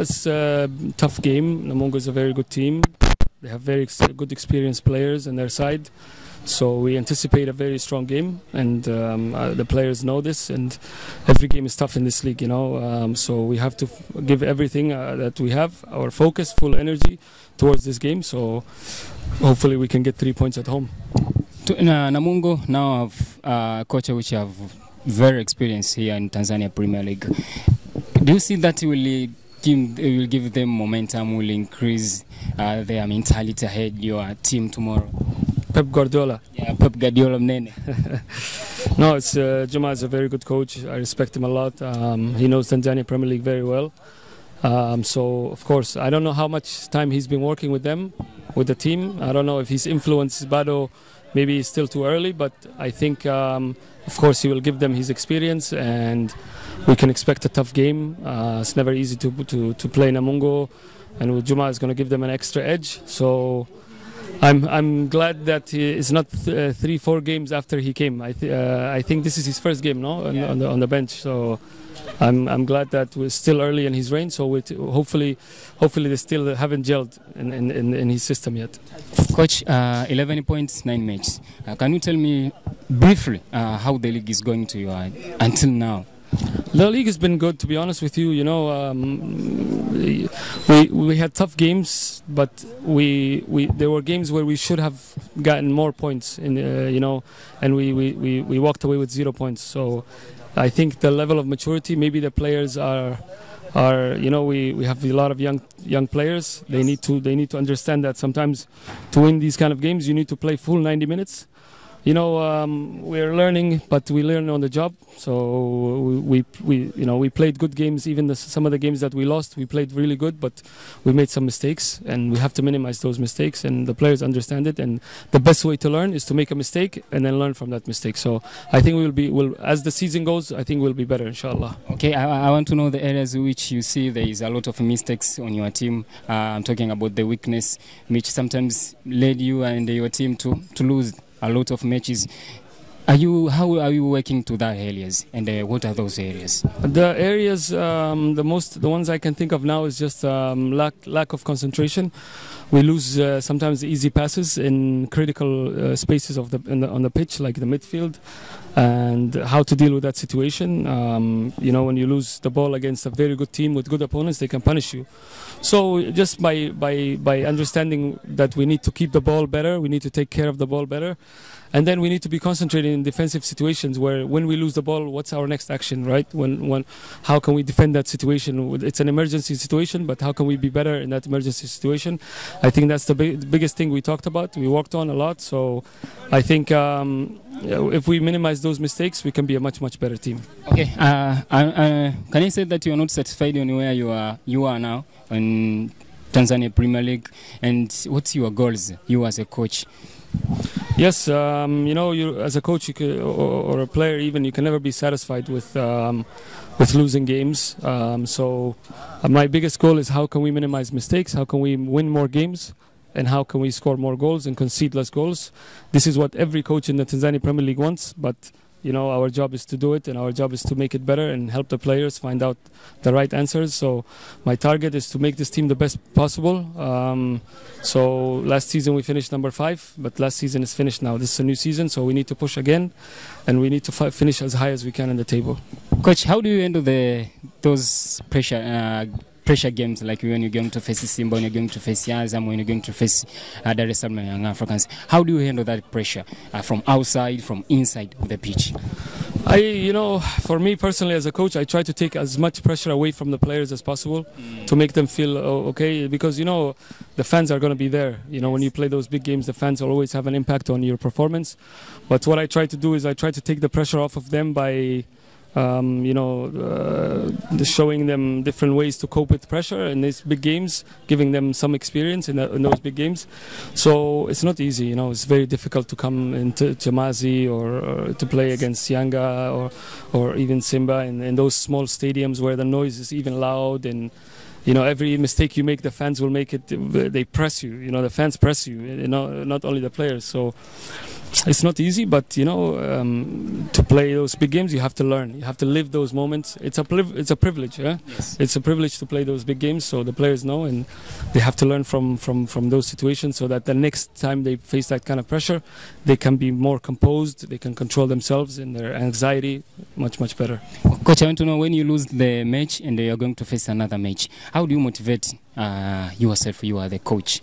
It's a tough game. Namungo is a very good team. They have very good experienced players on their side. So we anticipate a very strong game, and the players know this. And every game is tough in this league, so we have to give everything that we have, our focus, full energy towards this game. So hopefully we can get 3 points at home. Namungo now have a coach which have very experienced here in Tanzania Premier League. Do you see that will give them momentum, will increase their mentality ahead your team tomorrow? Pep Guardiola. Yeah, Pep Guardiola mnene. No, it's Juma is a very good coach. I respect him a lot. He knows Tanzania Premier League very well. So of course, I don't know how much time he's been working with them, with the team. I don't know if he's influenced Bado. Maybe it's still too early, but I think of course he will give them his experience, and we can expect a tough game. It's never easy to play Namungo, and Juma is going to give them an extra edge. So I'm glad that it's not 3-4 games after he came. I think this is his first game, no, on the bench. So I'm glad that we're still early in his reign. So hopefully they still haven't gelled in his system yet. Coach, 11 points, 9 matches. Can you tell me briefly how the league is going to you until now? The league has been good, to be honest with you. We had tough games, but there were games where we should have gotten more points, and we walked away with 0 points. So I think the level of maturity, maybe the players are we have a lot of young players. They need to understand that sometimes to win these kind of games, you need to play full 90 minutes. We're learning, but we learn on the job. So we played good games. Even some of the games that we lost, we played really good, but we made some mistakes, and we have to minimize those mistakes. And the players understand it. And the best way to learn is to make a mistake and then learn from that mistake. So I think as the season goes, I think we'll be better, inshallah. Okay, I want to know the areas which you see there is a lot of mistakes on your team. I'm talking about the weakness, which sometimes led you and your team to lose a lot of matches. How are you working to that areas, and what are those areas? The areas, the ones I can think of now is just lack of concentration. We lose sometimes easy passes in critical spaces on the pitch, like the midfield, and how to deal with that situation. When you lose the ball against a very good team with good opponents, they can punish you. So just by understanding that we need to keep the ball better, we need to take care of the ball better, and then we need to be concentrated in defensive situations where when we lose the ball, what's our next action, right? How can we defend that situation? It's an emergency situation, but how can we be better in that emergency situation? I think that's the biggest thing we talked about. We worked on a lot. So I think if we minimize those mistakes, we can be a much better team. Okay. Can you say that you are not satisfied on where you are now in Tanzania Premier League, and what's your goals, you as a coach? Yes, you as a coach or a player even, you can never be satisfied with losing games. So my biggest goal is how can we minimize mistakes, how can we win more games, and how can we score more goals and concede less goals. This is what every coach in the Tanzania Premier League wants, but our job is to do it, and our job is to make it better and help the players find out the right answers. So my target is to make this team the best possible. So last season we finished number 5, but last season is finished now. This is a new season, so we need to push again, and we need to finish as high as we can in the table. Coach, how do you handle those pressure games, like when you're going to face Simba, when you're going to face Yazam, when you're going to face Dar es Salaam Young Africans? How do you handle that pressure from outside, from inside of the pitch? For me personally as a coach, I try to take as much pressure away from the players as possible to make them feel okay, because the fans are going to be there. When you play those big games, the fans will always have an impact on your performance. But what I try to do is I try to take the pressure off of them by showing them different ways to cope with pressure in these big games, giving them some experience in those big games. So it's not easy, it's very difficult to come into Chamazi or to play against Yanga or even Simba in those small stadiums where the noise is even loud, and every mistake you make, the fans will make it. They press you. The fans press you. Not only the players. So It's not easy, but you know, to play those big games, you have to learn. You have to live those moments. It's a privilege. Yeah? Yes. It's a privilege to play those big games. So the players know, and they have to learn from those situations, so that the next time they face that kind of pressure, they can be more composed. They can control themselves and their anxiety much better. Coach, I want to know, when you lose the match and you are going to face another match, how do you motivate yourself? You are the coach.